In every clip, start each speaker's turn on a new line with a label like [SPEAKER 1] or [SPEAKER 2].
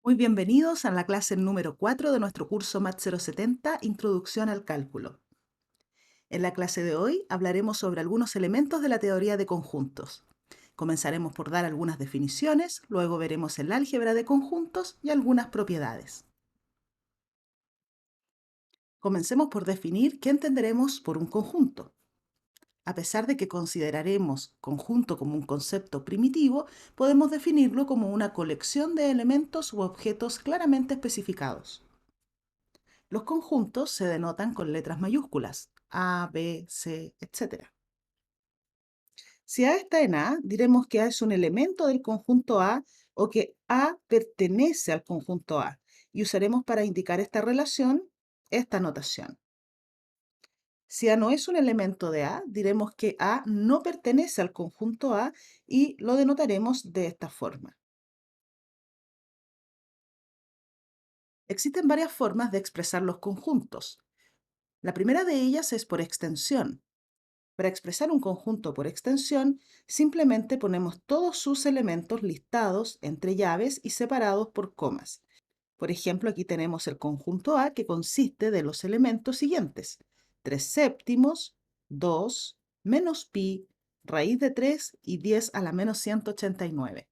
[SPEAKER 1] Muy bienvenidos a la clase número 4 de nuestro curso MAT 070, Introducción al Cálculo. En la clase de hoy hablaremos sobre algunos elementos de la teoría de conjuntos. Comenzaremos por dar algunas definiciones, luego veremos el álgebra de conjuntos y algunas propiedades. Comencemos por definir qué entenderemos por un conjunto. A pesar de que consideraremos conjunto como un concepto primitivo, podemos definirlo como una colección de elementos u objetos claramente especificados. Los conjuntos se denotan con letras mayúsculas, A, B, C, etc. Si A está en A, diremos que A es un elemento del conjunto A o que A pertenece al conjunto A, y usaremos para indicar esta relación esta notación. Si A no es un elemento de A, diremos que A no pertenece al conjunto A y lo denotaremos de esta forma. Existen varias formas de expresar los conjuntos. La primera de ellas es por extensión. Para expresar un conjunto por extensión, simplemente ponemos todos sus elementos listados entre llaves y separados por comas. Por ejemplo, aquí tenemos el conjunto A, que consiste de los elementos siguientes: 3 séptimos, 2, menos pi, raíz de 3 y 10 a la menos 189.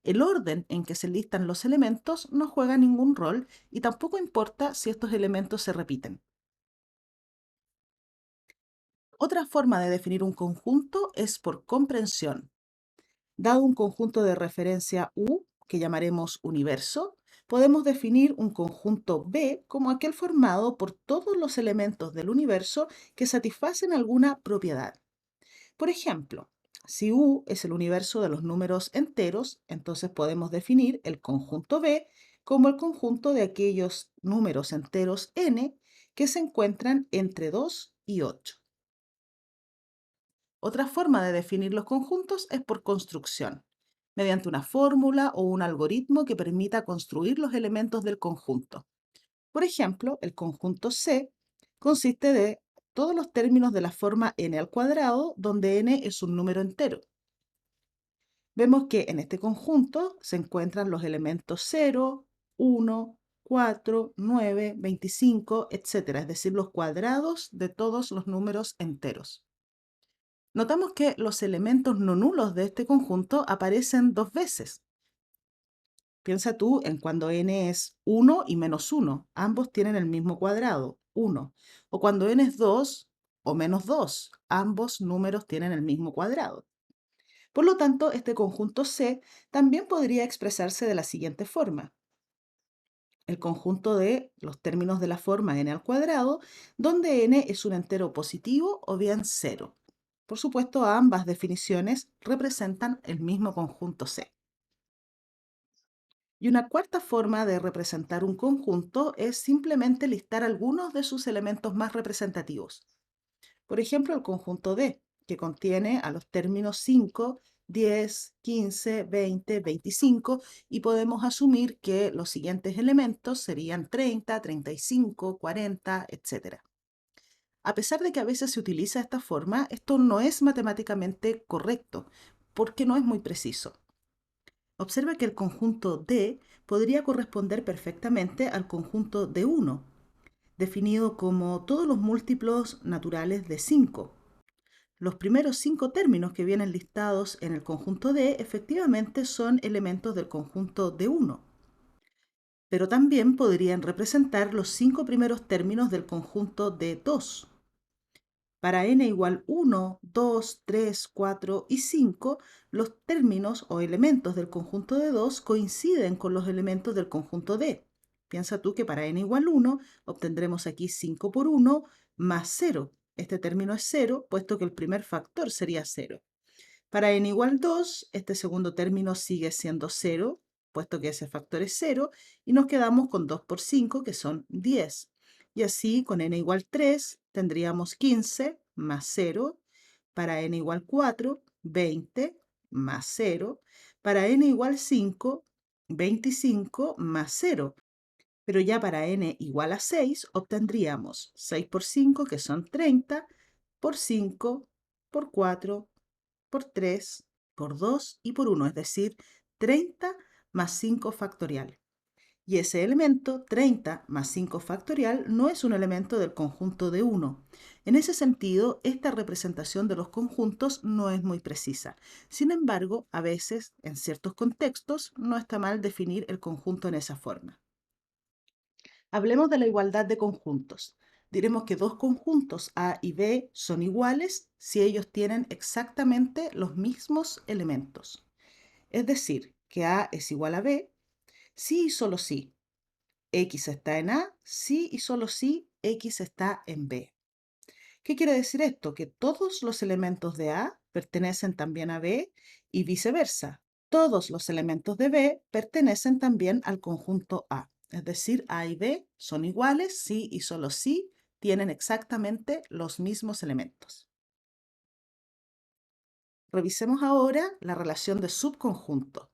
[SPEAKER 1] El orden en que se listan los elementos no juega ningún rol y tampoco importa si estos elementos se repiten. Otra forma de definir un conjunto es por comprensión. Dado un conjunto de referencia U, que llamaremos universo, podemos definir un conjunto B como aquel formado por todos los elementos del universo que satisfacen alguna propiedad. Por ejemplo, si U es el universo de los números enteros, entonces podemos definir el conjunto B como el conjunto de aquellos números enteros n que se encuentran entre 2 y 8. Otra forma de definir los conjuntos es por construcción, mediante una fórmula o un algoritmo que permita construir los elementos del conjunto. Por ejemplo, el conjunto C consiste de todos los términos de la forma n al cuadrado, donde n es un número entero. Vemos que en este conjunto se encuentran los elementos 0, 1, 4, 9, 25, etc., es decir, los cuadrados de todos los números enteros. Notamos que los elementos no nulos de este conjunto aparecen dos veces. Piensa tú en cuando n es 1 y menos 1, ambos tienen el mismo cuadrado, 1. O cuando n es 2 o menos 2, ambos números tienen el mismo cuadrado. Por lo tanto, este conjunto C también podría expresarse de la siguiente forma: el conjunto de los términos de la forma n al cuadrado, donde n es un entero positivo o bien cero. Por supuesto, ambas definiciones representan el mismo conjunto C. Y una cuarta forma de representar un conjunto es simplemente listar algunos de sus elementos más representativos. Por ejemplo, el conjunto D, que contiene a los términos 5, 10, 15, 20, 25, y podemos asumir que los siguientes elementos serían 30, 35, 40, etc. A pesar de que a veces se utiliza esta forma, esto no es matemáticamente correcto, porque no es muy preciso. Observa que el conjunto D podría corresponder perfectamente al conjunto D1, definido como todos los múltiplos naturales de 5. Los primeros 5 términos que vienen listados en el conjunto D efectivamente son elementos del conjunto D1, pero también podrían representar los 5 primeros términos del conjunto D2. Para n igual 1, 2, 3, 4 y 5, los términos o elementos del conjunto de 2 coinciden con los elementos del conjunto D. Piensa tú que para n igual 1 obtendremos aquí 5 por 1 más 0. Este término es 0, puesto que el primer factor sería 0. Para n igual 2, este segundo término sigue siendo 0, puesto que ese factor es 0, y nos quedamos con 2 por 5, que son 10. Y así, con n igual 3, tendríamos 15 más 0. Para n igual 4, 20 más 0. Para n igual 5, 25 más 0. Pero ya para n igual a 6, obtendríamos 6 por 5, que son 30, por 5, por 4, por 3, por 2 y por 1, es decir, 30 más 5 factorial. Y ese elemento, 30 más 5 factorial, no es un elemento del conjunto de 1. En ese sentido, esta representación de los conjuntos no es muy precisa. Sin embargo, a veces, en ciertos contextos, no está mal definir el conjunto en esa forma. Hablemos de la igualdad de conjuntos. Diremos que dos conjuntos A y B son iguales si ellos tienen exactamente los mismos elementos. Es decir, que A es igual a B si y solo si X está en A, si y solo si X está en B. ¿Qué quiere decir esto? Que todos los elementos de A pertenecen también a B y viceversa. Todos los elementos de B pertenecen también al conjunto A. Es decir, A y B son iguales si y solo si tienen exactamente los mismos elementos. Revisemos ahora la relación de subconjunto.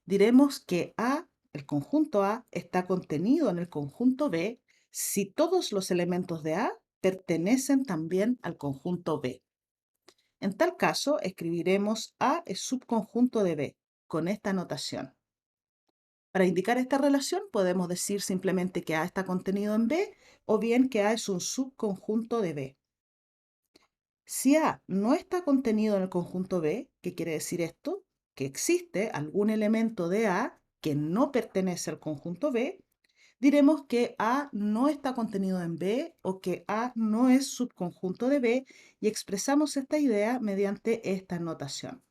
[SPEAKER 1] Diremos que A, el conjunto A, está contenido en el conjunto B si todos los elementos de A pertenecen también al conjunto B. En tal caso, escribiremos A es subconjunto de B, con esta notación. Para indicar esta relación, podemos decir simplemente que A está contenido en B o bien que A es un subconjunto de B. Si A no está contenido en el conjunto B, ¿qué quiere decir esto? Que existe algún elemento de A que no pertenece al conjunto B, diremos que A no está contenido en B o que A no es subconjunto de B y expresamos esta idea mediante esta notación.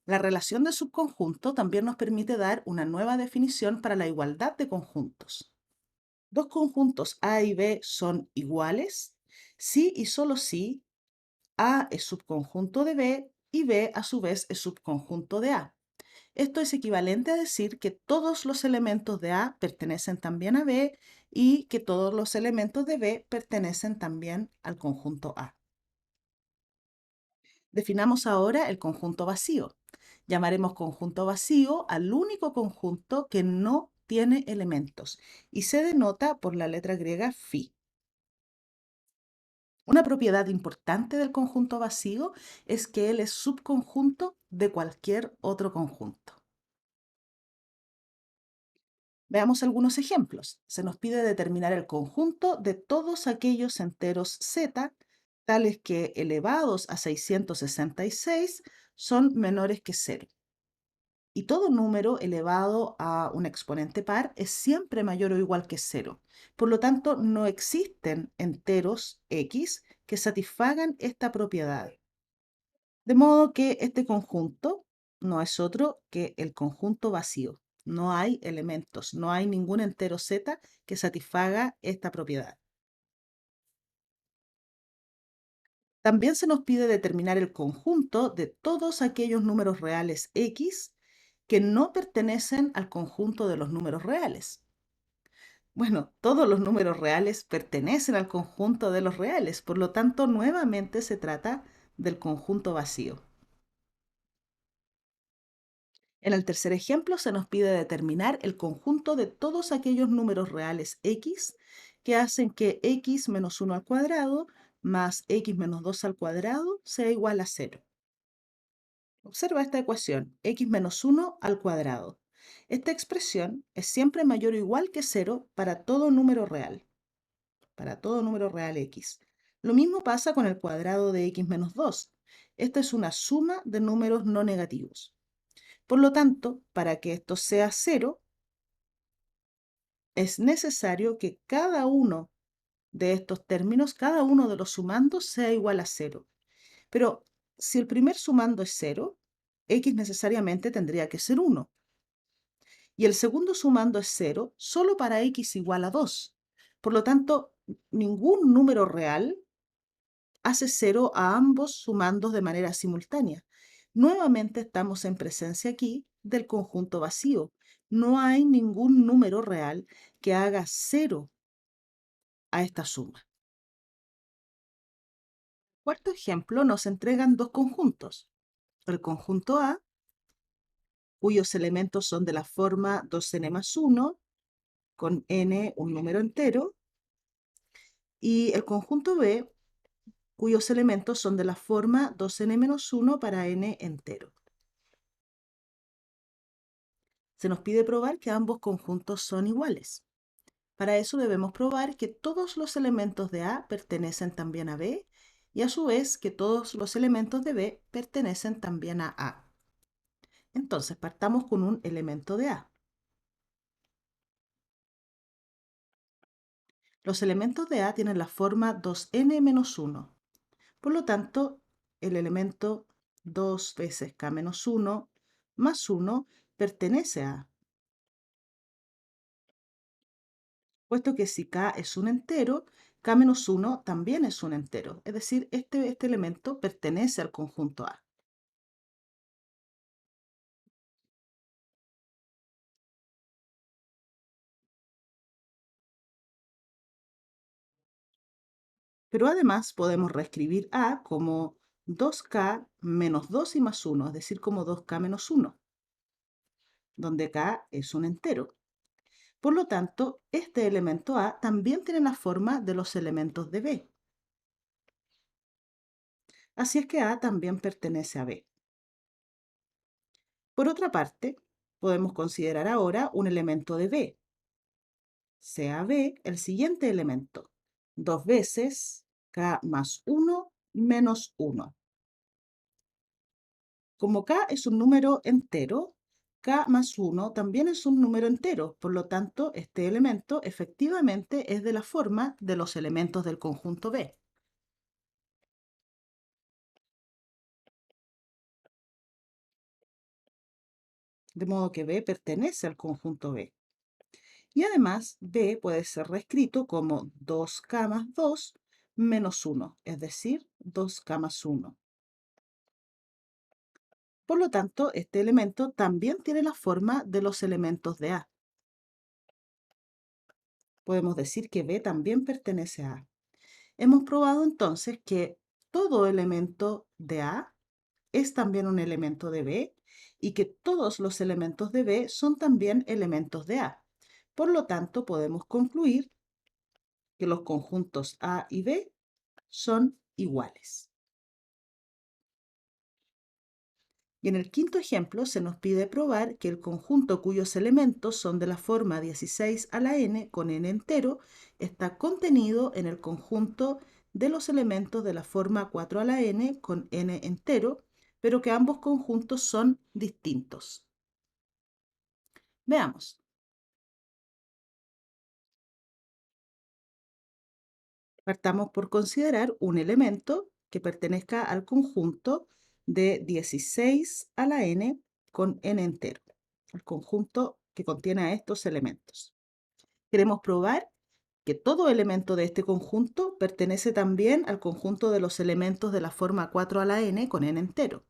[SPEAKER 1] La relación de subconjunto también nos permite dar una nueva definición para la igualdad de conjuntos. Dos conjuntos A y B son iguales si y solo si A es subconjunto de B y B a su vez es subconjunto de A. Esto es equivalente a decir que todos los elementos de A pertenecen también a B y que todos los elementos de B pertenecen también al conjunto A. Definamos ahora el conjunto vacío. Llamaremos conjunto vacío al único conjunto que no tiene elementos y se denota por la letra griega phi. Una propiedad importante del conjunto vacío es que él es subconjunto de cualquier otro conjunto. Veamos algunos ejemplos. Se nos pide determinar el conjunto de todos aquellos enteros z, tales que elevados a 666 son menores que 0. Y todo número elevado a un exponente par es siempre mayor o igual que 0. Por lo tanto, no existen enteros x que satisfagan esta propiedad. De modo que este conjunto no es otro que el conjunto vacío. No hay elementos, no hay ningún entero z que satisfaga esta propiedad. También se nos pide determinar el conjunto de todos aquellos números reales x que no pertenecen al conjunto de los números reales. Bueno, todos los números reales pertenecen al conjunto de los reales, por lo tanto, nuevamente se trata del conjunto vacío. En el tercer ejemplo se nos pide determinar el conjunto de todos aquellos números reales x que hacen que x menos 1 al cuadrado más x menos 2 al cuadrado sea igual a 0. Observa esta ecuación, x menos 1 al cuadrado. Esta expresión es siempre mayor o igual que 0 para todo número real x. Lo mismo pasa con el cuadrado de x menos 2. Esta es una suma de números no negativos. Por lo tanto, para que esto sea 0, es necesario que cada uno de estos términos, cada uno de los sumandos sea igual a 0. Pero si el primer sumando es 0, x necesariamente tendría que ser 1. Y el segundo sumando es 0 solo para x igual a 2. Por lo tanto, ningún número real hace 0 a ambos sumandos de manera simultánea. Nuevamente estamos en presencia aquí del conjunto vacío. No hay ningún número real que haga 0 a esta suma. Cuarto ejemplo, nos entregan dos conjuntos. El conjunto A, cuyos elementos son de la forma 2n más 1, con n un número entero, y el conjunto B, cuyos elementos son de la forma 2n menos 1 para n entero. Se nos pide probar que ambos conjuntos son iguales. Para eso debemos probar que todos los elementos de A pertenecen también a B y a su vez que todos los elementos de B pertenecen también a A. Entonces partamos con un elemento de A. Los elementos de A tienen la forma 2n menos 1. Por lo tanto, el elemento 2 veces k menos 1 más 1 pertenece a A, puesto que si k es un entero, k menos 1 también es un entero, es decir, este elemento pertenece al conjunto A. Pero además podemos reescribir A como 2k menos 2 y más 1, es decir, como 2k menos 1, donde k es un entero. Por lo tanto, este elemento A también tiene la forma de los elementos de B. Así es que A también pertenece a B. Por otra parte, podemos considerar ahora un elemento de B. Sea B el siguiente elemento, 2 veces k más 1 menos 1. Como k es un número entero, k más 1 también es un número entero, por lo tanto, este elemento efectivamente es de la forma de los elementos del conjunto B. De modo que B pertenece al conjunto B. Y además, B puede ser reescrito como 2k más 2 menos 1, es decir, 2k más 1. Por lo tanto, este elemento también tiene la forma de los elementos de A. Podemos decir que B también pertenece a A. Hemos probado entonces que todo elemento de A es también un elemento de B y que todos los elementos de B son también elementos de A. Por lo tanto, podemos concluir que los conjuntos A y B son iguales. Y en el quinto ejemplo se nos pide probar que el conjunto cuyos elementos son de la forma 16 a la n con n entero está contenido en el conjunto de los elementos de la forma 4 a la n con n entero, pero que ambos conjuntos son distintos. Veamos. Partamos por considerar un elemento que pertenezca al conjunto de 16 a la n con n entero, el conjunto que contiene a estos elementos. Queremos probar que todo elemento de este conjunto pertenece también al conjunto de los elementos de la forma 4 a la n con n entero.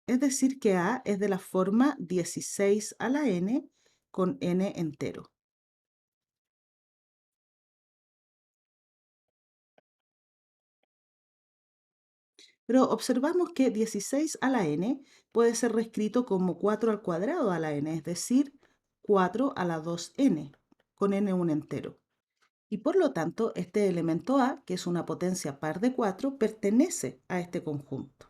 [SPEAKER 1] Es decir, que A es de la forma 16 a la n con n entero. Pero observamos que 16 a la n puede ser reescrito como 4 al cuadrado a la n, es decir, 4 a la 2n, con n un entero. Y por lo tanto, este elemento A, que es una potencia par de 4, pertenece a este conjunto.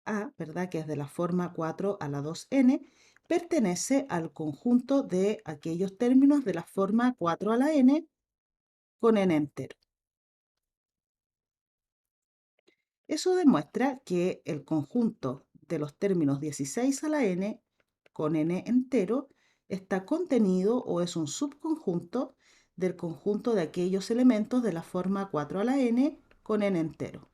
[SPEAKER 1] A, ¿verdad? Que es de la forma 4 a la 2n, pertenece al conjunto de aquellos términos de la forma 4 a la n con n entero. Eso demuestra que el conjunto de los términos 16 a la n con n entero está contenido o es un subconjunto del conjunto de aquellos elementos de la forma 4 a la n con n entero.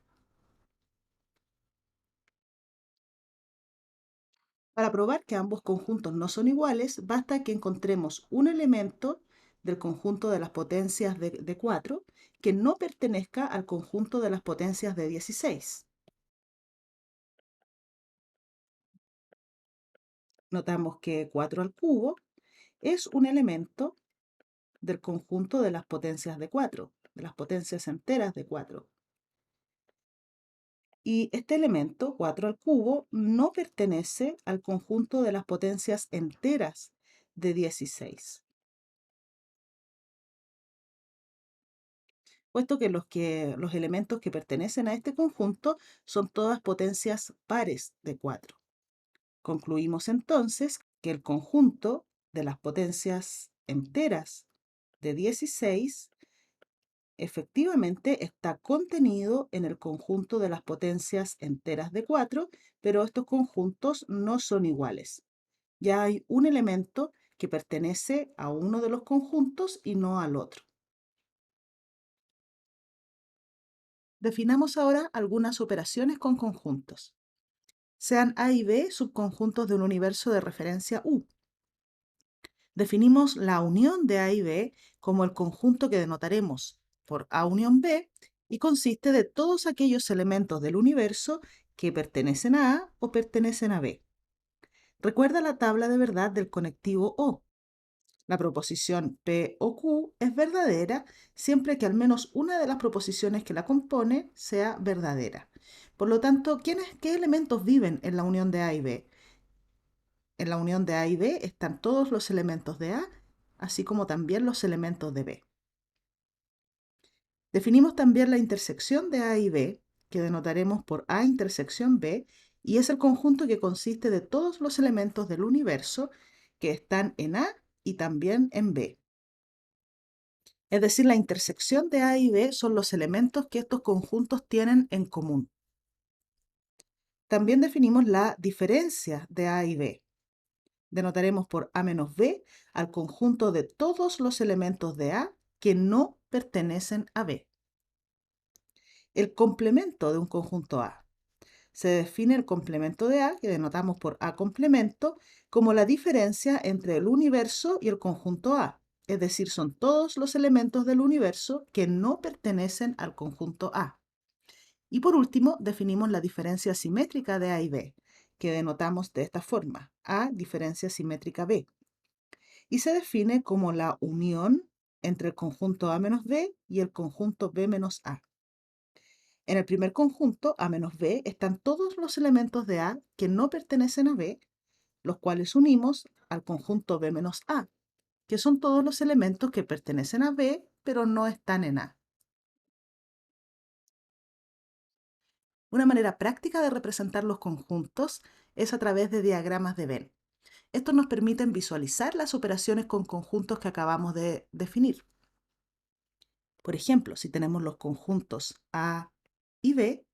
[SPEAKER 1] Para probar que ambos conjuntos no son iguales, basta que encontremos un elemento del conjunto de las potencias de 4 que no pertenezca al conjunto de las potencias de 16. Notamos que 4 al cubo es un elemento del conjunto de las potencias de 4, de las potencias enteras de 4. Y este elemento, 4 al cubo, no pertenece al conjunto de las potencias enteras de 16. puesto que los elementos que pertenecen a este conjunto son todas potencias pares de 4. Concluimos entonces que el conjunto de las potencias enteras de 16 efectivamente está contenido en el conjunto de las potencias enteras de 4, pero estos conjuntos no son iguales. Ya hay un elemento que pertenece a uno de los conjuntos y no al otro. Definamos ahora algunas operaciones con conjuntos. Sean A y B subconjuntos de un universo de referencia U. Definimos la unión de A y B como el conjunto que denotaremos por A unión B y consiste de todos aquellos elementos del universo que pertenecen a A o pertenecen a B. Recuerda la tabla de verdad del conectivo O. La proposición P o Q es verdadera siempre que al menos una de las proposiciones que la compone sea verdadera. Por lo tanto, ¿qué elementos viven en la unión de A y B? En la unión de A y B están todos los elementos de A, así como también los elementos de B. Definimos también la intersección de A y B, que denotaremos por A intersección B, y es el conjunto que consiste de todos los elementos del universo que están en A y también en B. Es decir, la intersección de A y B son los elementos que estos conjuntos tienen en común. También definimos la diferencia de A y B. Denotaremos por A menos B al conjunto de todos los elementos de A que no pertenecen a B. El complemento de un conjunto A. Se define el complemento de A, que denotamos por A complemento, como la diferencia entre el universo y el conjunto A. Es decir, son todos los elementos del universo que no pertenecen al conjunto A. Y por último, definimos la diferencia simétrica de A y B, que denotamos de esta forma: A diferencia simétrica B. Y se define como la unión entre el conjunto A menos B y el conjunto B menos A. En el primer conjunto, A menos B, están todos los elementos de A que no pertenecen a B, los cuales unimos al conjunto B menos A, que son todos los elementos que pertenecen a B, pero no están en A. Una manera práctica de representar los conjuntos es a través de diagramas de Venn. Estos nos permiten visualizar las operaciones con conjuntos que acabamos de definir. Por ejemplo, si tenemos los conjuntos A y B,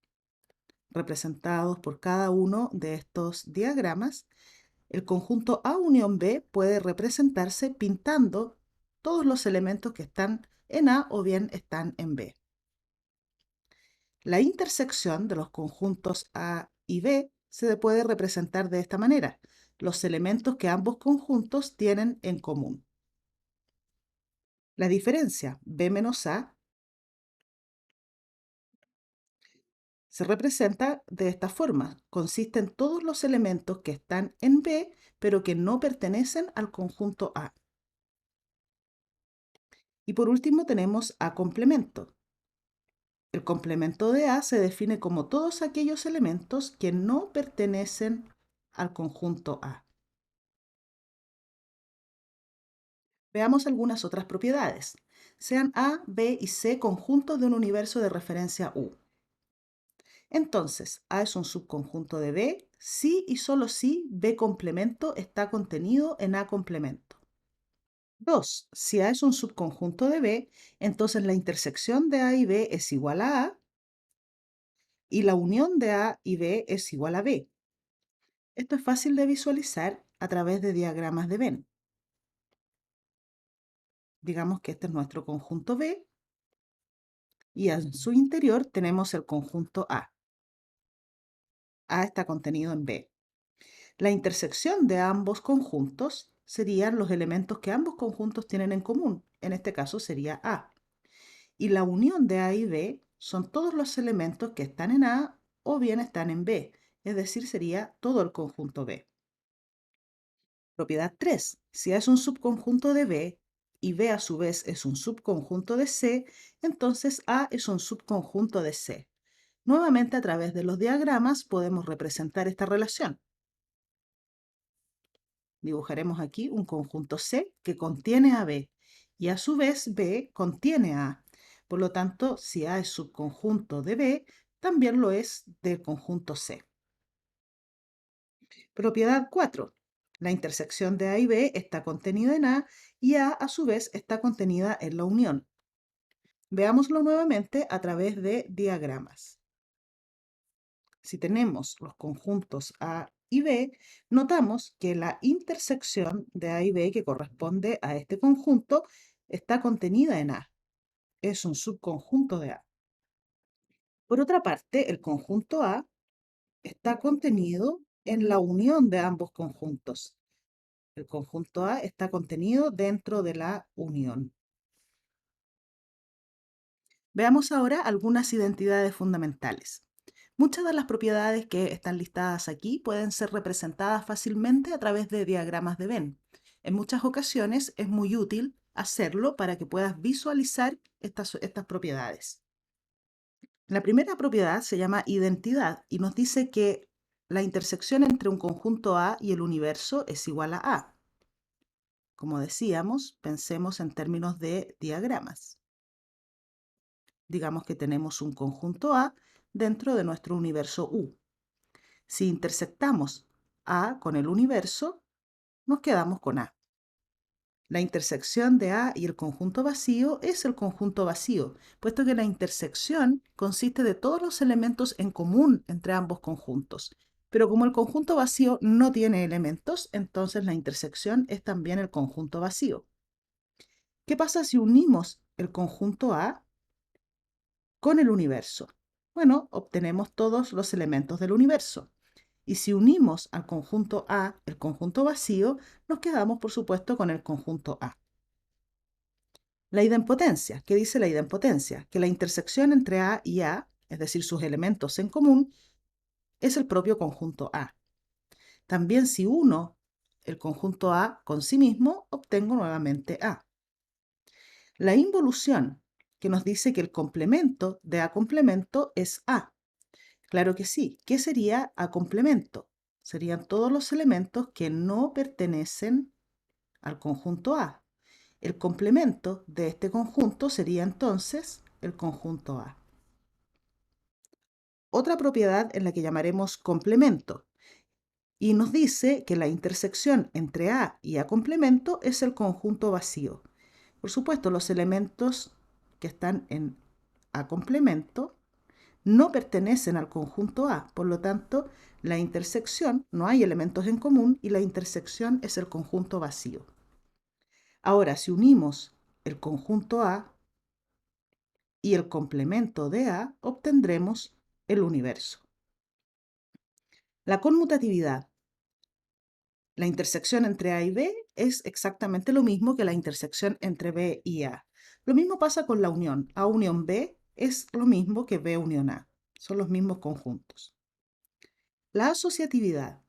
[SPEAKER 1] representados por cada uno de estos diagramas, el conjunto A unión B puede representarse pintando todos los elementos que están en A o bien están en B. La intersección de los conjuntos A y B se puede representar de esta manera: los elementos que ambos conjuntos tienen en común. La diferencia B menos A se representa de esta forma: consiste en todos los elementos que están en B, pero que no pertenecen al conjunto A. Y por último tenemos A complemento. El complemento de A se define como todos aquellos elementos que no pertenecen al conjunto A. Veamos algunas otras propiedades. Sean A, B y C conjuntos de un universo de referencia U. Entonces, A es un subconjunto de B si y solo si B complemento está contenido en A complemento. 2. Si A es un subconjunto de B, entonces la intersección de A y B es igual a A y la unión de A y B es igual a B. Esto es fácil de visualizar a través de diagramas de Venn. Digamos que este es nuestro conjunto B y en su interior tenemos el conjunto A. A está contenido en B. La intersección de ambos conjuntos serían los elementos que ambos conjuntos tienen en común. En este caso sería A. Y la unión de A y B son todos los elementos que están en A o bien están en B. Es decir, sería todo el conjunto B. Propiedad 3. Si A es un subconjunto de B y B a su vez es un subconjunto de C, entonces A es un subconjunto de C. Nuevamente, a través de los diagramas podemos representar esta relación. Dibujaremos aquí un conjunto C que contiene a B y a su vez B contiene a A. Por lo tanto, si A es subconjunto de B, también lo es del conjunto C. Propiedad 4. La intersección de A y B está contenida en A y A su vez está contenida en la unión. Veámoslo nuevamente a través de diagramas. Si tenemos los conjuntos A y B, notamos que la intersección de A y B que corresponde a este conjunto está contenida en A. Es un subconjunto de A. Por otra parte, el conjunto A está contenido en la unión de ambos conjuntos. El conjunto A está contenido dentro de la unión. Veamos ahora algunas identidades fundamentales. Muchas de las propiedades que están listadas aquí pueden ser representadas fácilmente a través de diagramas de Venn. En muchas ocasiones es muy útil hacerlo para que puedas visualizar estas propiedades. La primera propiedad se llama identidad y nos dice que la intersección entre un conjunto A y el universo es igual a A. Como decíamos, pensemos en términos de diagramas. Digamos que tenemos un conjunto A dentro de nuestro universo U. Si intersectamos A con el universo, nos quedamos con A. La intersección de A y el conjunto vacío es el conjunto vacío, puesto que la intersección consiste de todos los elementos en común entre ambos conjuntos. Pero como el conjunto vacío no tiene elementos, entonces la intersección es también el conjunto vacío. ¿Qué pasa si unimos el conjunto A con el universo? Bueno, obtenemos todos los elementos del universo. Y si unimos al conjunto A el conjunto vacío, nos quedamos, por supuesto, con el conjunto A. La idempotencia. ¿Qué dice la idempotencia? Que la intersección entre A y A, es decir, sus elementos en común, es el propio conjunto A. También si uno el conjunto A con sí mismo, obtengo nuevamente A. La involución, que nos dice que el complemento de A complemento es A. Claro que sí. ¿Qué sería A complemento? Serían todos los elementos que no pertenecen al conjunto A. El complemento de este conjunto sería entonces el conjunto A. Otra propiedad en la que llamaremos complemento y nos dice que la intersección entre A y A complemento es el conjunto vacío. Por supuesto, los elementos que están en A complemento no pertenecen al conjunto A, por lo tanto, la intersección, no hay elementos en común y la intersección es el conjunto vacío. Ahora, si unimos el conjunto A y el complemento de A, obtendremos el universo. La conmutatividad. La intersección entre A y B es exactamente lo mismo que la intersección entre B y A. Lo mismo pasa con la unión. A unión B es lo mismo que B unión A. Son los mismos conjuntos. La asociatividad.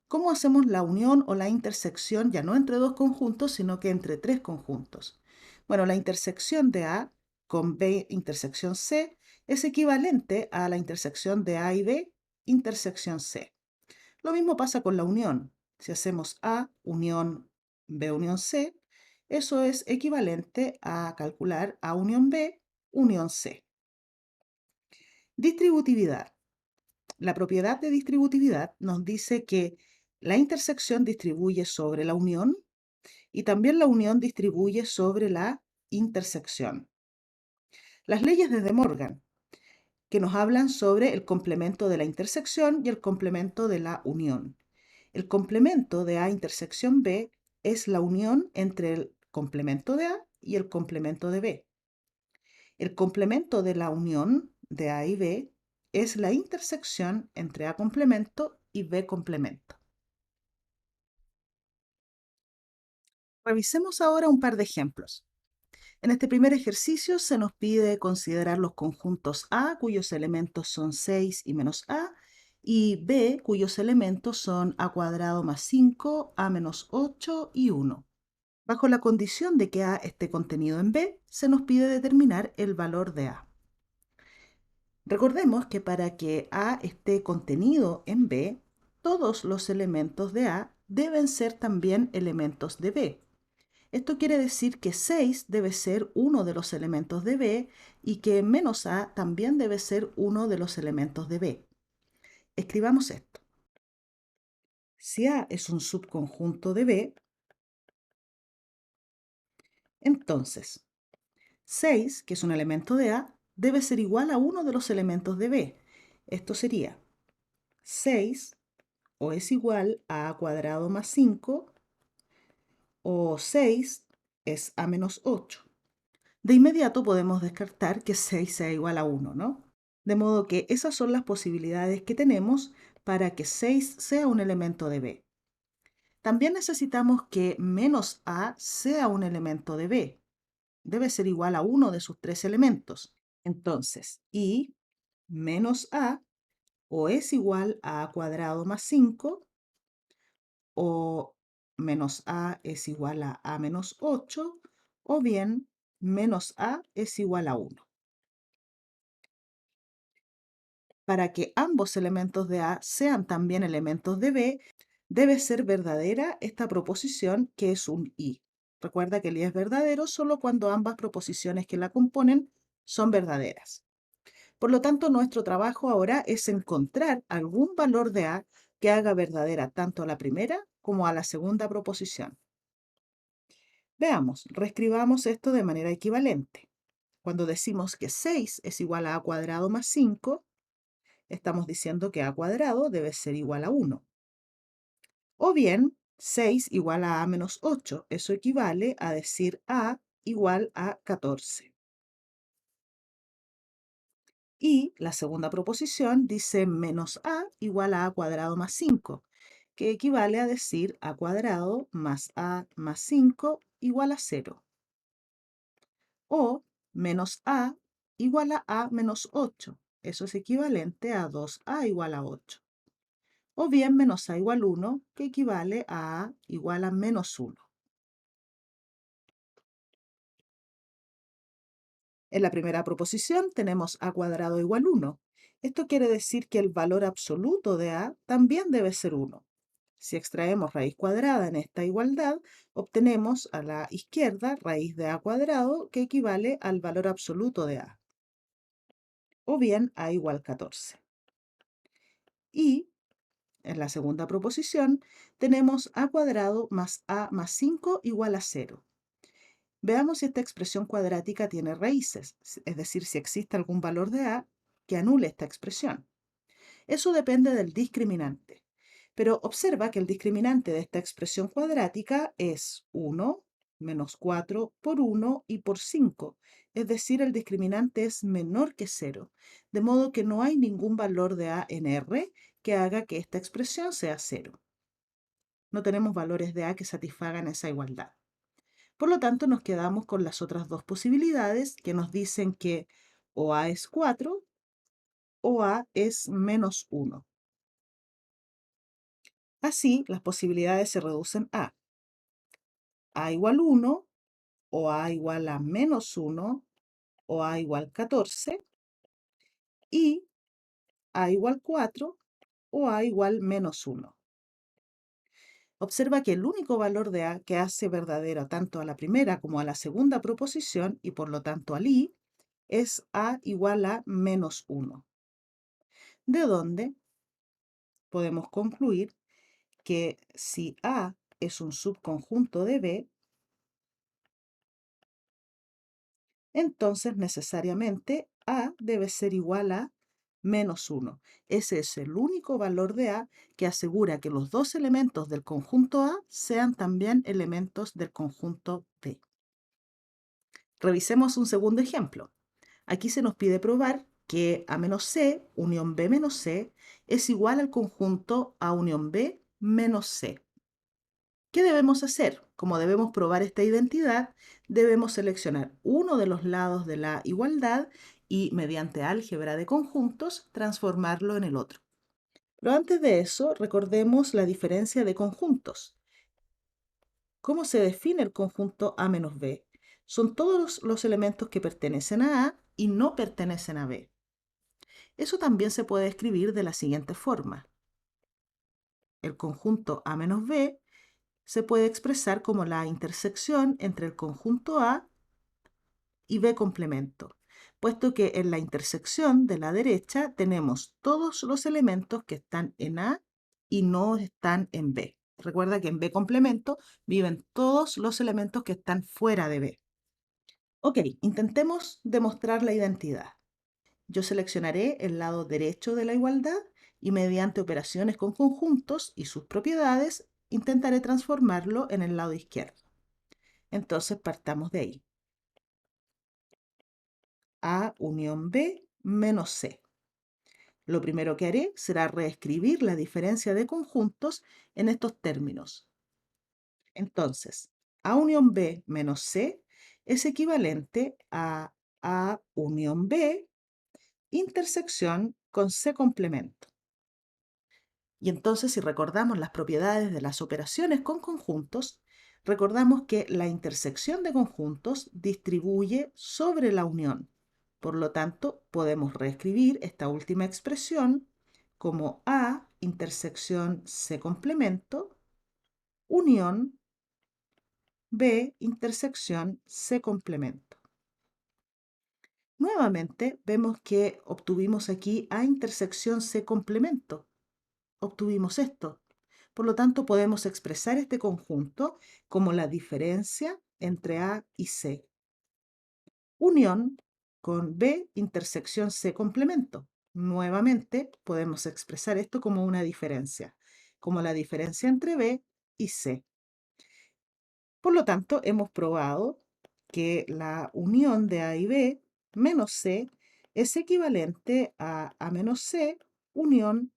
[SPEAKER 1] ¿Cómo hacemos la unión o la intersección ya no entre dos conjuntos, sino que entre tres conjuntos? Bueno, la intersección de A con B intersección C es equivalente a la intersección de A y B intersección C. Lo mismo pasa con la unión. Si hacemos A unión B unión C, eso es equivalente a calcular A unión B unión C. Distributividad. La propiedad de distributividad nos dice que la intersección distribuye sobre la unión y también la unión distribuye sobre la intersección. Las leyes de De Morgan, que nos hablan sobre el complemento de la intersección y el complemento de la unión. El complemento de A intersección B es la unión entre el complemento de A y el complemento de B. El complemento de la unión de A y B es la intersección entre A complemento y B complemento. Revisemos ahora un par de ejemplos. En este primer ejercicio se nos pide considerar los conjuntos A, cuyos elementos son 6 y menos A, y B, cuyos elementos son A cuadrado más 5, A menos 8 y 1. Bajo la condición de que A esté contenido en B, se nos pide determinar el valor de A. Recordemos que para que A esté contenido en B, todos los elementos de A deben ser también elementos de B. Esto quiere decir que 6 debe ser uno de los elementos de B y que menos A también debe ser uno de los elementos de B. Escribamos esto. Si A es un subconjunto de B, entonces 6, que es un elemento de A, debe ser igual a uno de los elementos de B. Esto sería 6 o es igual a A cuadrado más 5 o 6 es A menos 8. De inmediato podemos descartar que 6 sea igual a 1, ¿no? De modo que esas son las posibilidades que tenemos para que 6 sea un elemento de B. También necesitamos que menos A sea un elemento de B. Debe ser igual a uno de sus tres elementos. Entonces, y menos A o es igual a A cuadrado más 5 o menos A es igual a A menos 8 o bien menos A es igual a 1. Para que ambos elementos de A sean también elementos de B, debe ser verdadera esta proposición que es un y. Recuerda que el y es verdadero solo cuando ambas proposiciones que la componen son verdaderas. Por lo tanto, nuestro trabajo ahora es encontrar algún valor de A que haga verdadera tanto a la primera como a la segunda proposición. Veamos, reescribamos esto de manera equivalente. Cuando decimos que 6 es igual a A cuadrado más 5, estamos diciendo que A cuadrado debe ser igual a 1. O bien, 6 igual a A menos 8. Eso equivale a decir A igual a 14. Y la segunda proposición dice menos A igual a A cuadrado más 5, que equivale a decir A cuadrado más A más 5 igual a 0. O menos A igual a A menos 8. Eso es equivalente a 2A igual a 8. O bien menos A igual a 1, que equivale a A igual a menos 1. En la primera proposición tenemos A cuadrado igual 1. Esto quiere decir que el valor absoluto de A también debe ser 1. Si extraemos raíz cuadrada en esta igualdad, obtenemos a la izquierda raíz de A cuadrado, que equivale al valor absoluto de A. O bien A igual 14. Y en la segunda proposición tenemos A cuadrado más A más 5 igual a 0. Veamos si esta expresión cuadrática tiene raíces, es decir, si existe algún valor de A que anule esta expresión. Eso depende del discriminante. Pero observa que el discriminante de esta expresión cuadrática es 1, menos 4 por 1 y por 5. Es decir, el discriminante es menor que 0, de modo que no hay ningún valor de A en R que haga que esta expresión sea 0. No tenemos valores de A que satisfagan esa igualdad. Por lo tanto, nos quedamos con las otras dos posibilidades que nos dicen que o A es 4 o A es menos 1. Así, las posibilidades se reducen a A igual 1 o A igual a menos 1 o A igual 14 y A igual 4 o A igual menos 1. Observa que el único valor de A que hace verdadera tanto a la primera como a la segunda proposición y por lo tanto al i es A igual a menos 1. De donde podemos concluir que si A es un subconjunto de B, entonces necesariamente A debe ser igual a menos 1. Ese es el único valor de A que asegura que los dos elementos del conjunto A sean también elementos del conjunto B. Revisemos un segundo ejemplo. Aquí se nos pide probar que A menos C unión B menos C es igual al conjunto A unión B menos C. ¿Qué debemos hacer? Como debemos probar esta identidad, debemos seleccionar uno de los lados de la igualdad y, mediante álgebra de conjuntos, transformarlo en el otro. Pero antes de eso, recordemos la diferencia de conjuntos. ¿Cómo se define el conjunto A menos B? Son todos los elementos que pertenecen a A y no pertenecen a B. Eso también se puede escribir de la siguiente forma. El conjunto A menos B se puede expresar como la intersección entre el conjunto A y B complemento, puesto que en la intersección de la derecha tenemos todos los elementos que están en A y no están en B. Recuerda que en B complemento viven todos los elementos que están fuera de B. Ok, intentemos demostrar la identidad. Yo seleccionaré el lado derecho de la igualdad y mediante operaciones con conjuntos y sus propiedades intentaré transformarlo en el lado izquierdo. Entonces partamos de ahí. A unión B menos C. Lo primero que haré será reescribir la diferencia de conjuntos en estos términos. Entonces, A unión B menos C es equivalente A unión B intersección con C complemento. Y entonces, si recordamos las propiedades de las operaciones con conjuntos, recordamos que la intersección de conjuntos distribuye sobre la unión. Por lo tanto, podemos reescribir esta última expresión como A intersección C complemento, unión B intersección C complemento. Nuevamente, vemos que obtuvimos aquí A intersección C complemento. Obtuvimos esto. Por lo tanto, podemos expresar este conjunto como la diferencia entre A y C. Unión con B intersección C complemento. Nuevamente, podemos expresar esto como una diferencia, como la diferencia entre B y C. Por lo tanto, hemos probado que la unión de A y B menos C es equivalente a A menos C unión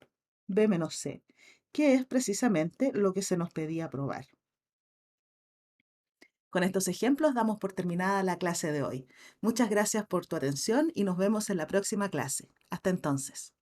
[SPEAKER 1] B menos C, que es precisamente lo que se nos pedía probar. Con estos ejemplos damos por terminada la clase de hoy. Muchas gracias por tu atención y nos vemos en la próxima clase. Hasta entonces.